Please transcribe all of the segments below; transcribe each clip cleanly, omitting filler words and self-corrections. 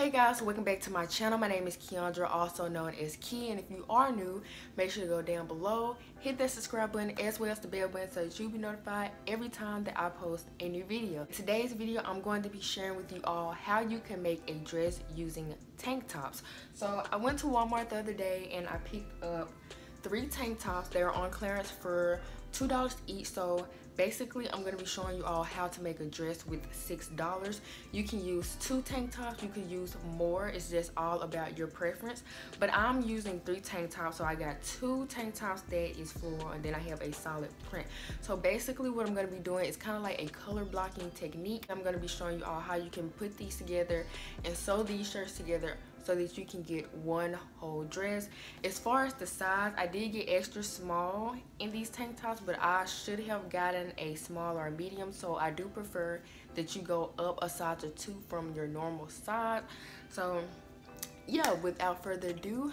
Hey guys, welcome back to my channel. My name is Kiondra, also known as Key, and if you are new, make sure to go down below, hit that subscribe button as well as the bell button so that you'll be notified every time that I post a new video. In today's video, I'm going to be sharing with you all how you can make a dress using tank tops. So I went to Walmart the other day and I picked up 3 tank tops. They were on clearance for $2 each. So basically I'm going to be showing you all how to make a dress with $6. You can use 2 tank tops, you can use more, it's just all about your preference, but I'm using 3 tank tops. So I got 2 tank tops that is floral and then I have a solid print. So basically what I'm going to be doing is kind of like a color blocking technique. I'm going to be showing you all how you can put these together and sew these shirts together so that you can get one whole dress. As far as the size, I did get extra small in these tank tops, but I should have gotten a small or medium, so I do prefer that you go up a size or 2 from your normal size. So yeah, without further ado,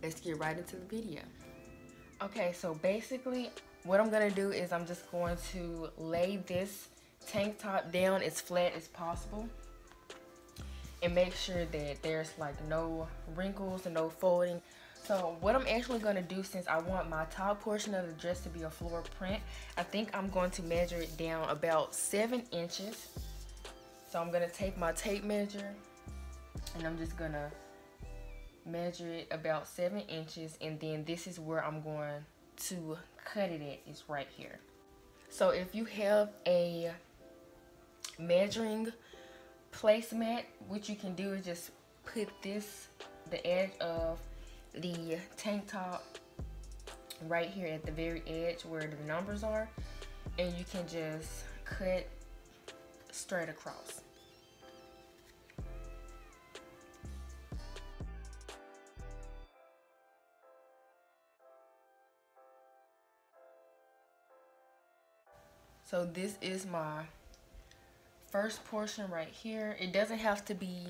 let's get right into the video. Okay, so basically what I'm gonna do is I'm just going to lay this tank top down as flat as possible and make sure that there's like no wrinkles and no folding. So what I'm actually going to do, since I want my top portion of the dress to be a floral print, I think I'm going to measure it down about 7 inches. So I'm going to take my tape measure and I'm just going to measure it about 7 inches, and then this is where I'm going to cut it at, is right here. So if you have a measuring placemat, what you can do is just put the edge of the tank top right here at the very edge where the numbers are, and you can just cut straight across. So this is my first portion right here. It doesn't have to be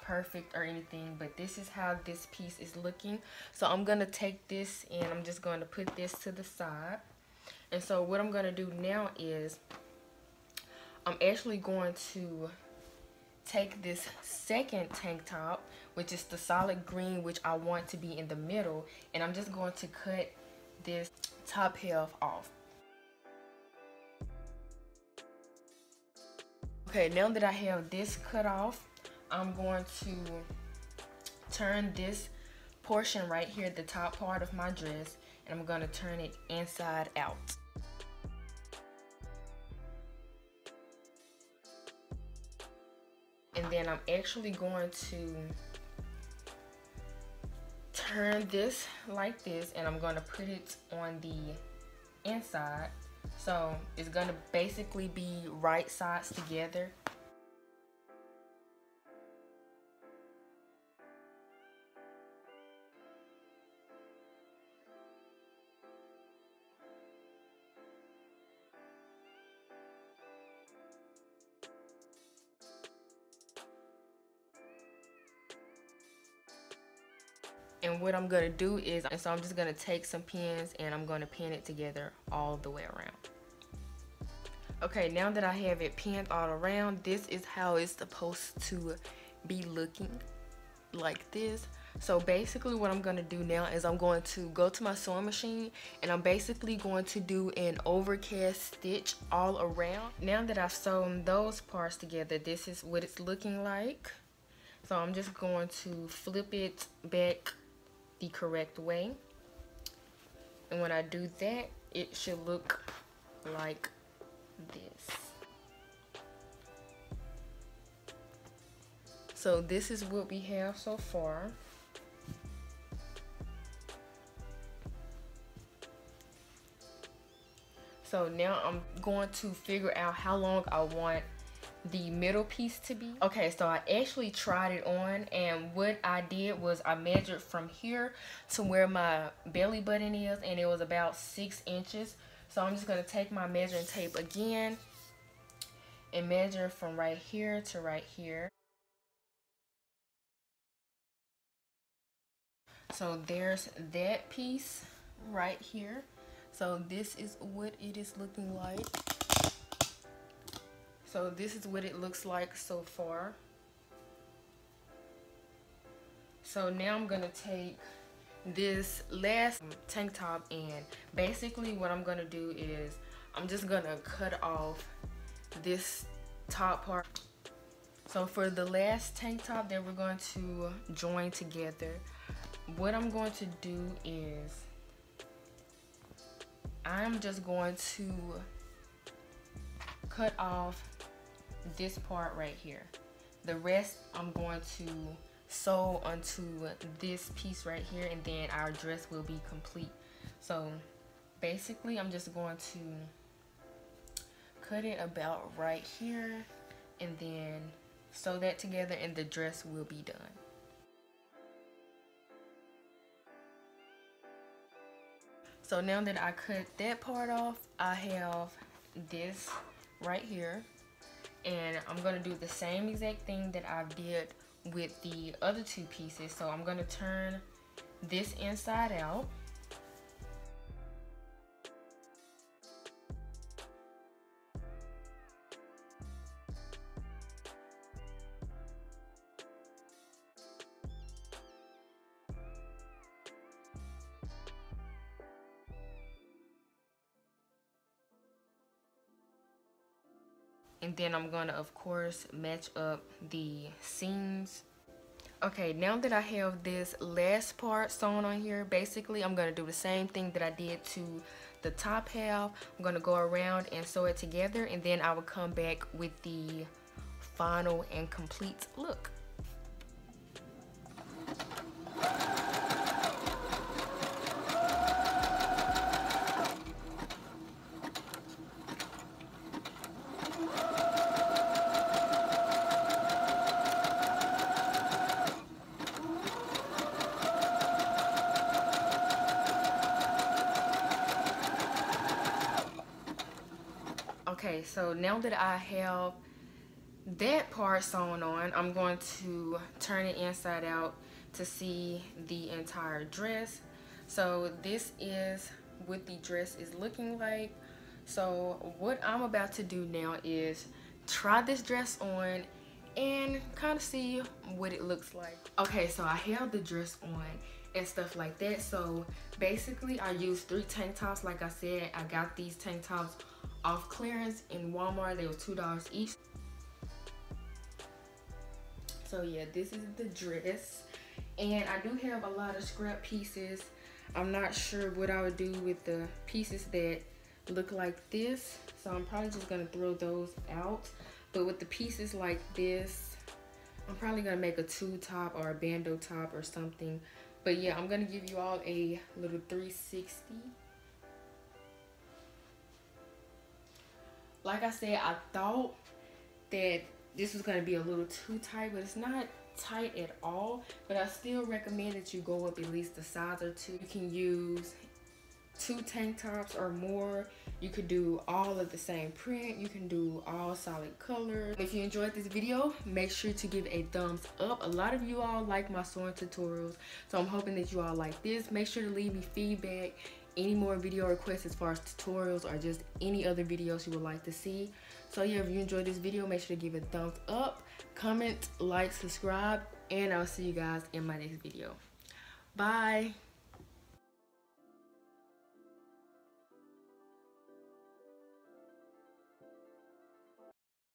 perfect or anything, but this is how this piece is looking. So I'm gonna take this and I'm just going to put this to the side. And so what I'm gonna do now is I'm actually going to take this second tank top, which is the solid green, which I want to be in the middle, and I'm just going to cut this top half off. Okay, now that I have this cut off, I'm going to turn this portion right here, the top part of my dress, and I'm going to turn it inside out. And then I'm actually going to turn this like this, and I'm going to put it on the inside. So it's going to basically be right sides together. And what I'm going to do is, so I'm just going to take some pins and I'm going to pin it together all the way around. Okay, now that I have it pinned all around, this is how it's supposed to be looking, like this. So basically what I'm going to do now is I'm going to go to my sewing machine and I'm basically going to do an overcast stitch all around. Now that I've sewn those parts together, this is what it's looking like. So I'm just going to flip it back the correct way, and when I do that, it should look like this. So this is what we have so far. So now I'm going to figure out how long I want the middle piece to be. Okay, so I actually tried it on, and what I did was I measured from here to where my belly button is, and it was about 6 inches. So I'm just going to take my measuring tape again and measure from right here to right here. So there's that piece right here. So this is what it is looking like. So this is what it looks like so far. So now I'm gonna take this last tank top, and basically what I'm gonna do is I'm just gonna cut off this top part. So for the last tank top that we're going to join together, what I'm going to do is I'm just going to cut off this part right here. The rest I'm going to sew onto this piece right here, and then our dress will be complete. So basically I'm just going to cut it about right here and then sew that together, and the dress will be done. So now that I cut that part off, I have this right here, and I'm gonna do the same exact thing that I did with the other two pieces. So I'm gonna turn this inside out. And then I'm gonna, of course, match up the seams. Okay, now that I have this last part sewn on here, basically I'm gonna do the same thing that I did to the top half. I'm gonna go around and sew it together, and then I will come back with the final and complete look. Okay, so now that I have that part sewn on, I'm going to turn it inside out to see the entire dress. So this is what the dress is looking like. So what I'm about to do now is try this dress on and kind of see what it looks like. Okay, so I have the dress on and stuff like that. So basically I used 3 tank tops. Like I said, I got these tank tops off clearance in Walmart. They were $2 each. So yeah, this is the dress, and I do have a lot of scrap pieces. I'm not sure what I would do with the pieces that look like this, so I'm probably just gonna throw those out. But with the pieces like this, I'm probably gonna make a 2-top or a bandeau top or something. But yeah, I'm gonna give you all a little 360. Like I said, I thought that this was going to be a little too tight, but it's not tight at all. But I still recommend that you go up at least a size or 2. You can use 2 tank tops or more. You could do all of the same print. You can do all solid colors. If you enjoyed this video, make sure to give a thumbs up. A lot of you all like my sewing tutorials, so I'm hoping that you all like this. Make sure to leave me feedback, any more video requests as far as tutorials or just any other videos you would like to see. So yeah, if you enjoyed this video, make sure to give it a thumbs up, comment, like, subscribe, and I'll see you guys in my next video. Bye.